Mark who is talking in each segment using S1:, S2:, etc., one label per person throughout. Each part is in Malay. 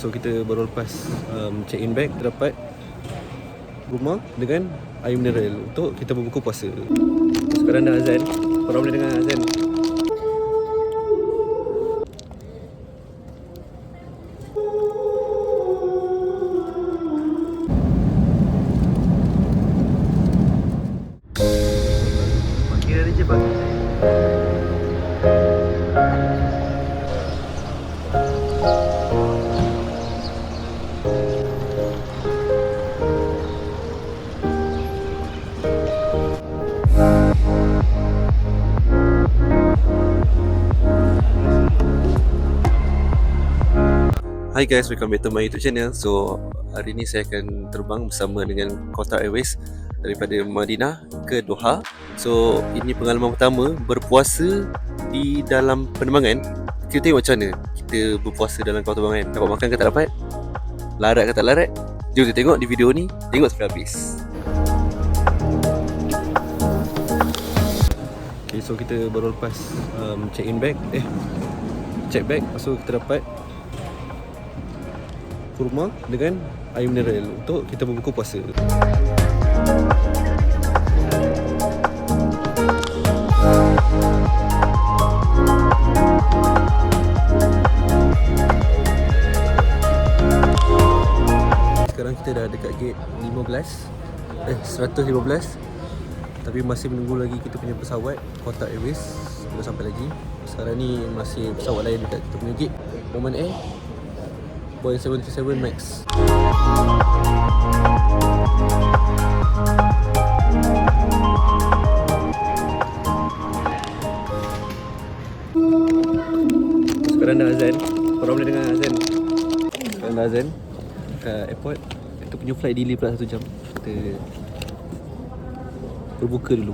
S1: So kita baru lepas check in bag, kita dapat rumah dengan air mineral untuk kita berbuka puasa. Sekarang dah azan, korang boleh dengar azan. Kira dia je bang. Hi guys, welcome back to my YouTube channel. So hari ni saya akan terbang bersama dengan Qatar Airways daripada Madinah ke Doha. So ini pengalaman pertama berpuasa di dalam penerbangan. Kita tengok macam mana kita berpuasa dalam kapal terbang kan. Dapat makan ke tak dapat? Larat ke tak larat? Jom kita tengok di video ni. Tengok sampai habis. Okay, so kita baru lepas check in bag. Check bag. Lepas tu kita dapat kurma dengan air mineral untuk kita berbuka puasa. Sekarang kita dah dekat gate 115, tapi masih menunggu lagi kita punya pesawat Qatar Airways. Belum sampai lagi. Sekarang ni masih pesawat lain dekat kita punya gate, Oman Air Boeing 737 Max. Sekarang dah azan, korang boleh dengar azan. Sekarang dah azan kat airport. Kita punya flight delay pula 1 jam. Kita berbuka dulu.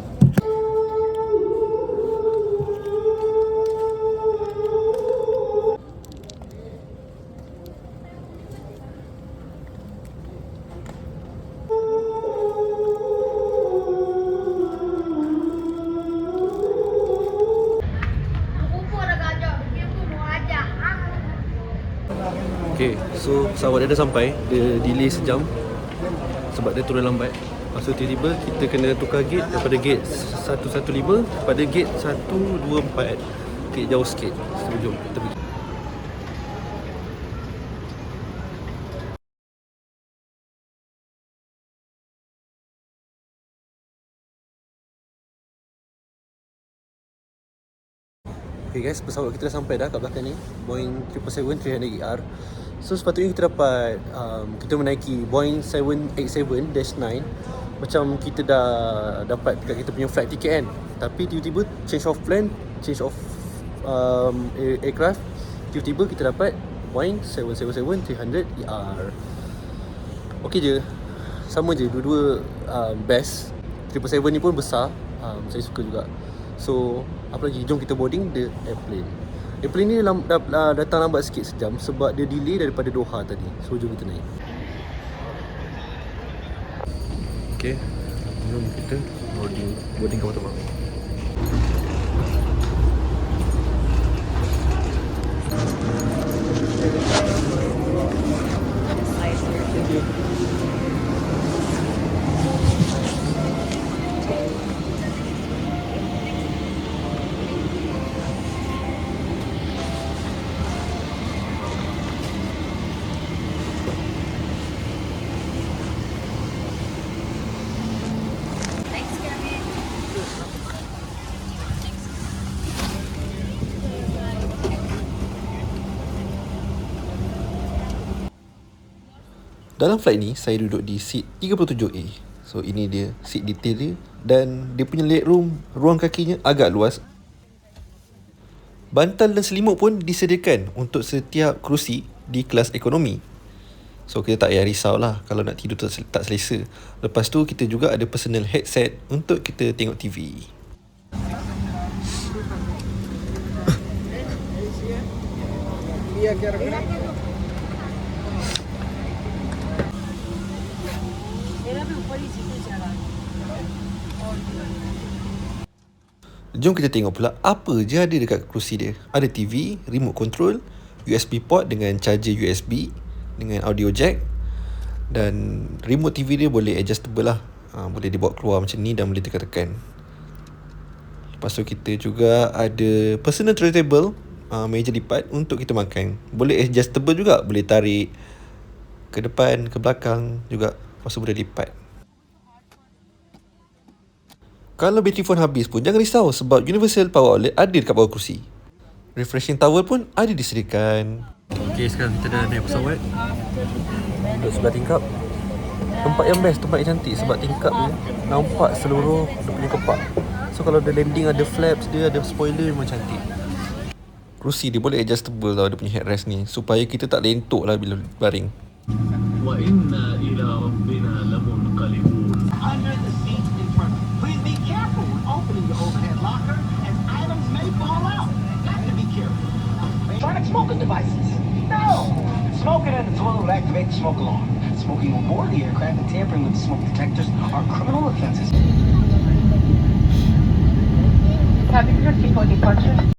S1: Okay, so pesawat dia dah sampai. Dia delay sejam sebab dia turun lambat. Lepas tu tiba-tiba kita kena tukar gate daripada gate 115 kepada gate 124. Gate jauh sikit. So jom kita pergi. Okay guys, pesawat kita dah sampai dah kat belakang ni, Boeing 777-300ER. So sepatutnya kita dapat kita menaiki Boeing 787-9. Macam kita dah dapat dekat kita punya flight ticket kan. Tapi tiba-tiba change of plan, change of aircraft. Tiba-tiba kita dapat Boeing 777-300ER. Okay je, sama je, dua-dua best. 777 ni pun besar, saya suka juga. So apa lagi, jom kita boarding the airplane. Airplane ni datang lambat sikit sejam sebab dia delay daripada Doha tadi. So jom kita naik. Okay, jom kita boarding kapal terbang. Dalam flight ni, saya duduk di seat 37A. So, ini dia seat detail dia. Dan dia punya leg room, ruang kakinya agak luas. Bantal dan selimut pun disediakan untuk setiap kerusi di kelas ekonomi. So, kita tak payah risau lah kalau nak tidur tak selesa. Lepas tu, kita juga ada personal headset untuk kita tengok TV. Jom kita tengok pula apa je ada dekat kerusi dia. Ada TV, remote control, USB port dengan charger USB,
S2: dengan audio jack, dan remote TV dia boleh adjustable lah. Boleh dibawa keluar macam ni dan boleh tekan-tekan. Lepas tu kita juga ada personal tray-table, meja lipat untuk kita makan. Boleh adjustable juga, boleh tarik ke depan, ke belakang juga. Lepas tu boleh lipat. Kalau bateri phone habis pun jangan risau, sebab universal power outlet ada dekat bawah kerusi. Refreshing towel pun ada disediakan. Okay, sekarang kita dah naik pesawat, duduk sebelah tingkap. Tempat yang best, tempat yang cantik sebab tingkap dia nampak seluruh dia punya kepak. So kalau ada landing, ada flaps dia, ada spoiler, memang cantik. Kerusi dia boleh adjustable tau, dia punya headrest ni, supaya kita tak lentuk lah bila baring.
S3: Wa inna ila rabbina lamunqalibun. Under the seat in front. Please be careful when opening your overhead locker, as items may fall out. Got to be careful. Electronic smoking devices. No. Smoking in the toilet will activate the smoke alarm. Smoking on board the aircraft and tampering with the smoke detectors are criminal offenses.
S4: Cabin crew before departure.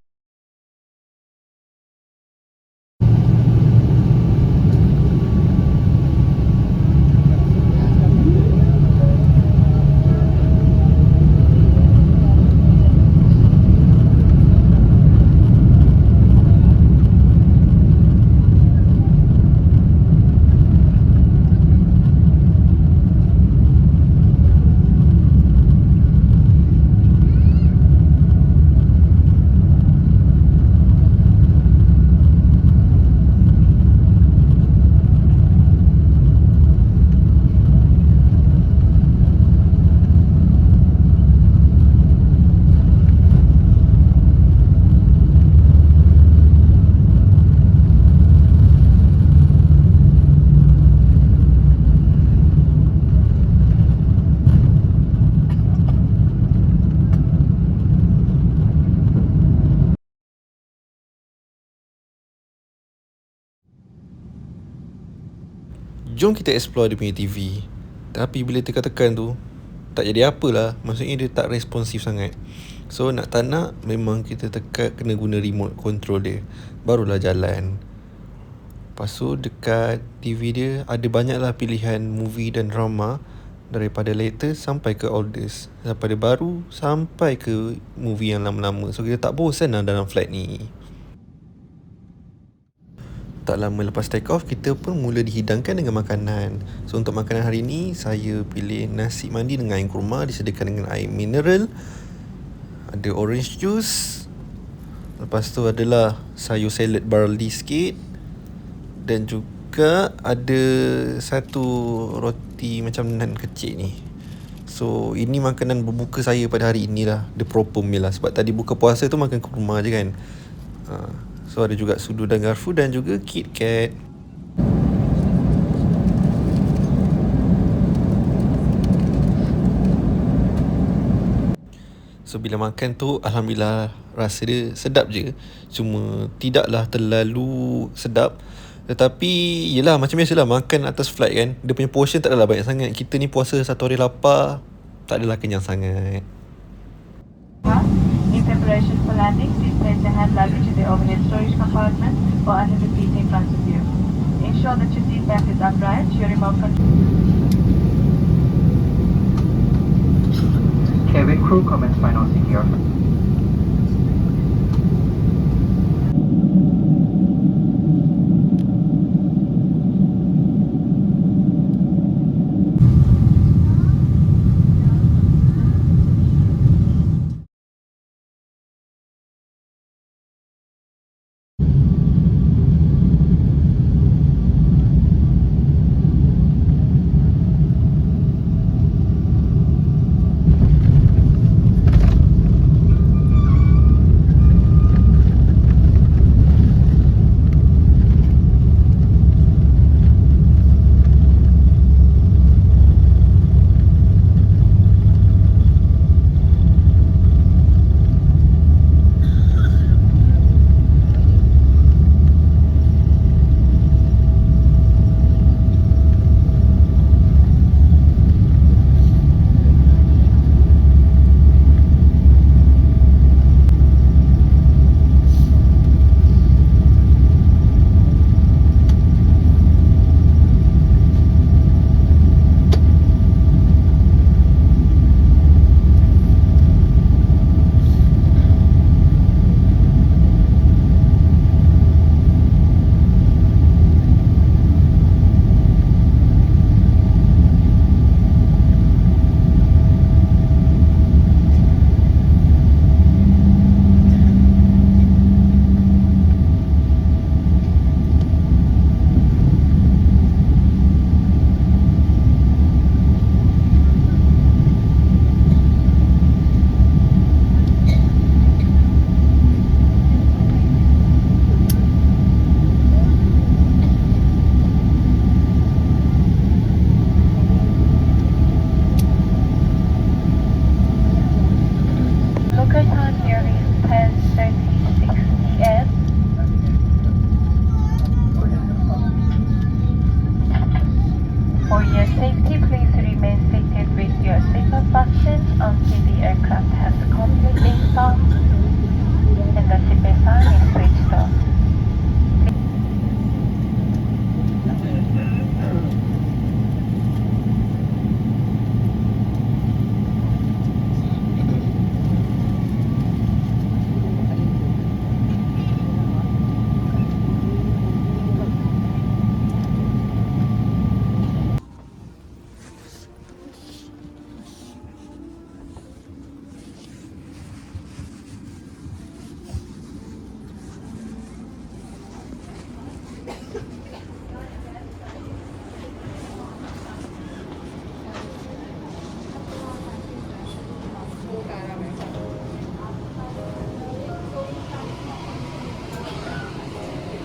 S2: Jom kita explore dia punya TV. Tapi bila tekan-tekan tu, tak jadi apalah. Maksudnya dia tak responsif sangat. So nak tak nak, memang kita tekan, kena guna remote control dia, barulah jalan. Lepas tu dekat TV dia ada banyaklah pilihan movie dan drama, daripada latest sampai ke oldest, daripada baru sampai ke movie yang lama-lama. So kita tak bosan lah dalam flight ni. Tak lama lepas take off, kita pun mula dihidangkan dengan makanan. So untuk makanan hari ni, saya pilih nasi mandi dengan air kurma, disediakan dengan air mineral, ada orange juice. Lepas tu adalah sayur salad barley sikit, dan juga ada satu roti macam nan kecil ni. So ini makanan berbuka saya pada hari inilah, the proper meal lah. Sebab tadi buka puasa tu makan kurma je kan. So ada juga sudu dan garfu dan juga KitKat. So bila makan tu, alhamdulillah rasa dia sedap je. Cuma tidaklah terlalu sedap. Tetapi yelah, macam biasalah makan atas flight kan, dia punya portion tak adalah banyak sangat. Kita ni puasa satu hari lapar, tak adalah kenyang sangat.
S4: In preparation for landing, please place your hand luggage in the overhead storage compartment or under the seat in front of you. Ensure that your seat belt is upright, your remote control.
S3: Cabin crew commence final CPR.
S4: safety, please remain seated with your seatbelt fastened until the aircraft has completely stopped and the seatbelt sign is switched off.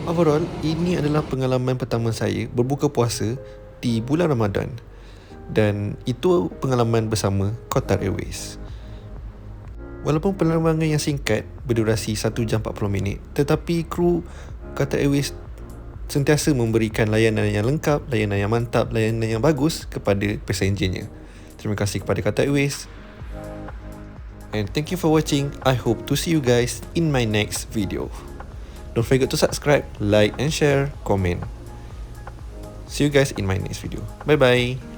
S2: Overall, ini adalah pengalaman pertama saya berbuka puasa di bulan Ramadan. Dan itu pengalaman bersama Qatar Airways. Walaupun penerbangan yang singkat berdurasi 1 jam 40 minit, tetapi kru Qatar Airways sentiasa memberikan layanan yang lengkap, layanan yang mantap, layanan yang bagus kepada pasengernya. Terima kasih kepada Qatar Airways. And thank you for watching. I hope to see you guys in my next video. Don't forget to subscribe, like and share, comment. See you guys in my next video. Bye bye.